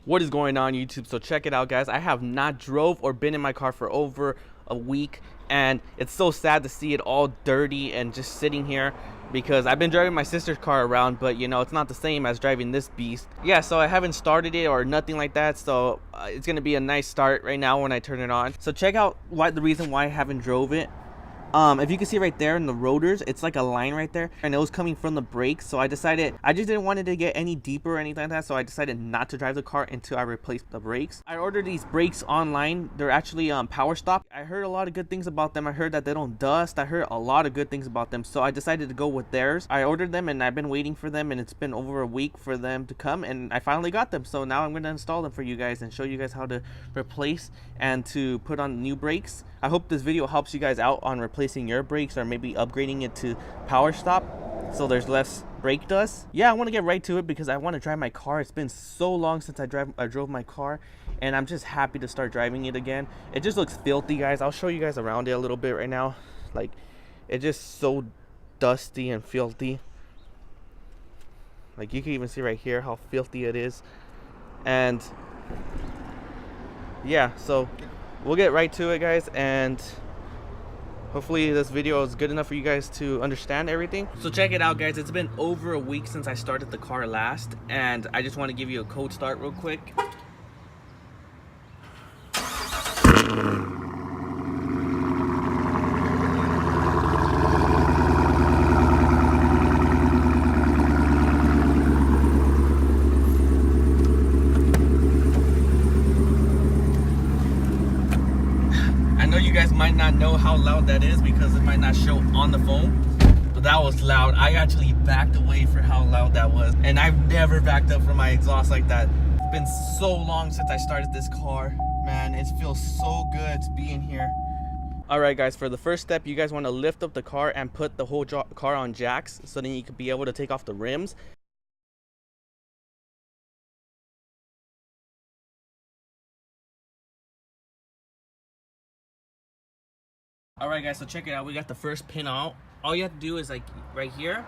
What is going on, YouTube? So check it out, guys. I have not drove or been in my car for over a week, and it's so sad to see it all dirty and just sitting here, because I've been driving my sister's car around, but you know, it's not the same as driving this beast. Yeah, so I haven't started it or nothing like that, so it's gonna be a nice start right now when I turn it on. So check out the reason why I haven't drove it. If you can see right there in the rotors, it's like a line right there, and it was coming from the brakes. So I decided, I just didn't want it to get any deeper or anything like that, so I decided not to drive the car until I replaced the brakes. I ordered these brakes online. They're actually power stop. I heard a lot of good things about them. I heard that they don't dust. I heard a lot of good things about them, so I decided to go with theirs. I ordered them and I've been waiting for them, and it's been over a week for them to come, and I finally got them. So now I'm going to install them for you guys and show you guys how to replace and to put on new brakes. I hope this video helps you guys out on replacing your brakes, or maybe upgrading it to power stop so there's less brake dust. Yeah, I want to get right to it because I want to drive my car. It's been so long since I drove my car, and I'm just happy to start driving it again. It just looks filthy, guys. I'll show you guys around it a little bit right now. Like, it's just so dusty and filthy. Like, you can even see right here how filthy it is. And yeah, so we'll get right to it, guys, and hopefully this video is good enough for you guys to understand everything. So check it out, guys. It's been over a week since I started the car last, and I just want to give you a cold start real quick. You guys might not know how loud that is because it might not show on the phone, but that was loud. I actually backed away for how loud that was, and I've never backed up from my exhaust like that. It's been so long since I started this car, man. It feels so good to be in here. All right, guys, for the first step, you guys want to lift up the car and put the whole car on jacks, so then you could be able to take off the rims. Alright, guys, so check it out. We got the first pin out. All you have to do is, like, right here,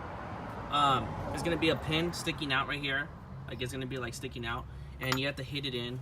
there's gonna be a pin sticking out right here. Like, it's gonna be like sticking out, and you have to hit it in.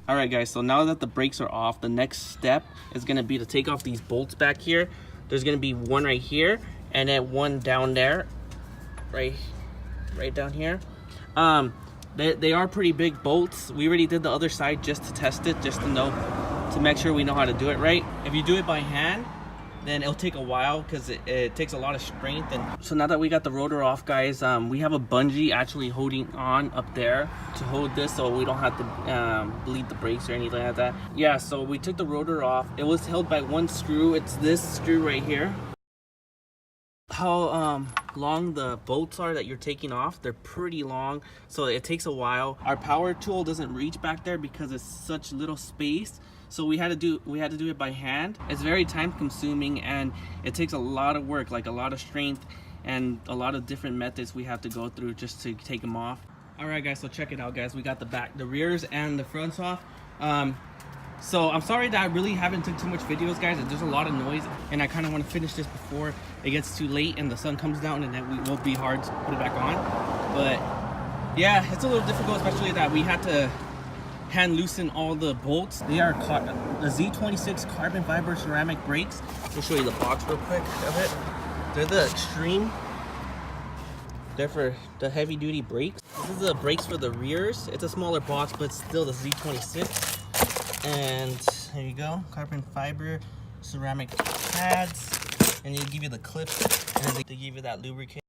Alright, guys, so now that the brakes are off, the next step is going to be to take off these bolts back here. There's going to be one right here, and then one down there, right down here. They are pretty big bolts. We already did the other side just to test it, just to make sure we know how to do it right. If you do it by hand, then it'll take a while because it takes a lot of strength. And so now that we got the rotor off, guys, we have a bungee actually holding on up there to hold this, so we don't have to bleed the brakes or anything like that. Yeah, so we took the rotor off. It was held by one screw. It's this screw right here. How long the bolts are that you're taking off, they're pretty long, so it takes a while. Our power tool doesn't reach back there because it's such little space, so we had to do it by hand. It's very time consuming, and it takes a lot of work, like a lot of strength and a lot of different methods we have to go through just to take them off. All right, guys, so check it out, guys. We got the rears and the fronts off. So I'm sorry that I really haven't took too much videos, guys. There's a lot of noise, and I kind of want to finish this before it gets too late and the sun comes down, and then it won't be hard to put it back on. But yeah, it's a little difficult, especially that we had to hand loosen all the bolts. They are the Z26 carbon fiber ceramic brakes. Let me show you the box real quick of it. They're the extreme. They're for the heavy duty brakes. This is the brakes for the rears. It's a smaller box, but still the Z26. And there you go, carbon fiber ceramic pads. And they give you the clips, and then they give you that lubricant.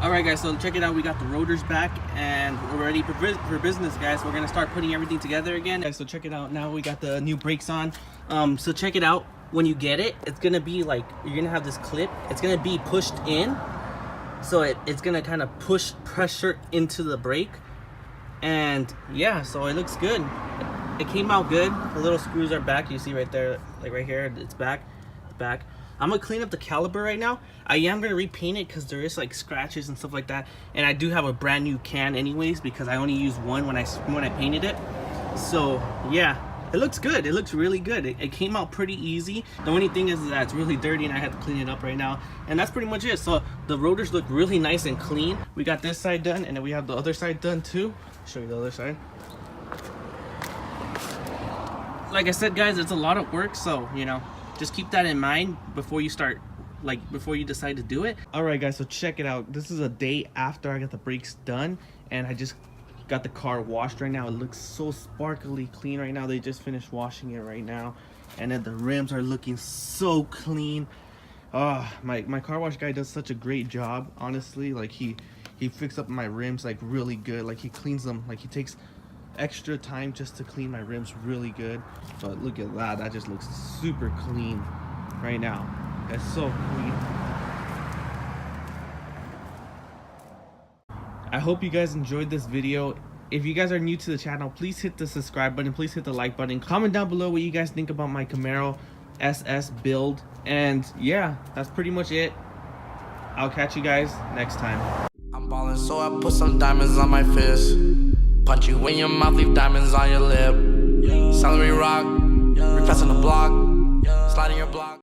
Alright guys, so check it out, we got the rotors back and we're ready for business, guys. We're gonna start putting everything together again. Guys, so check it out, now we got the new brakes on. So check it out, when you get it, it's gonna be like, you're gonna have this clip, it's gonna be pushed in, so it's gonna kind of push pressure into the brake. And yeah, so it looks good. It came out good. The little screws are back, you see right there, like right here, it's back. I'm gonna clean up the caliper right now. I am gonna repaint it because there is like scratches and stuff like that, and I do have a brand new can anyways because I only used one when I painted it. So yeah, it looks good. It looks really good. It came out pretty easy. The only thing is that it's really dirty and I have to clean it up right now, and that's pretty much it. So the rotors look really nice and clean. We got this side done, and then we have the other side done too. I'll show you the other side. Like I said, guys, it's a lot of work, so you know, just keep that in mind before you start, before you decide to do it. All right, guys, so check it out. This is a day after I got the brakes done, and I just got the car washed right now. It looks so sparkly clean right now. They just finished washing it right now, and then the rims are looking so clean. My car wash guy does such a great job, honestly. Like he fixed up my rims like really good. Like he cleans them, like he takes extra time just to clean my rims really good. But look at that, that just looks super clean right now. It's so clean. I hope you guys enjoyed this video. If you guys are new to the channel, please hit the subscribe button, please hit the like button, comment down below what you guys think about my Camaro SS build, and yeah, that's pretty much it. I'll catch you guys next time. I'm ballin', so I put some diamonds on my fist. Punch you in your mouth, leave diamonds on your lip. Celery rock, repressing the block, sliding your block.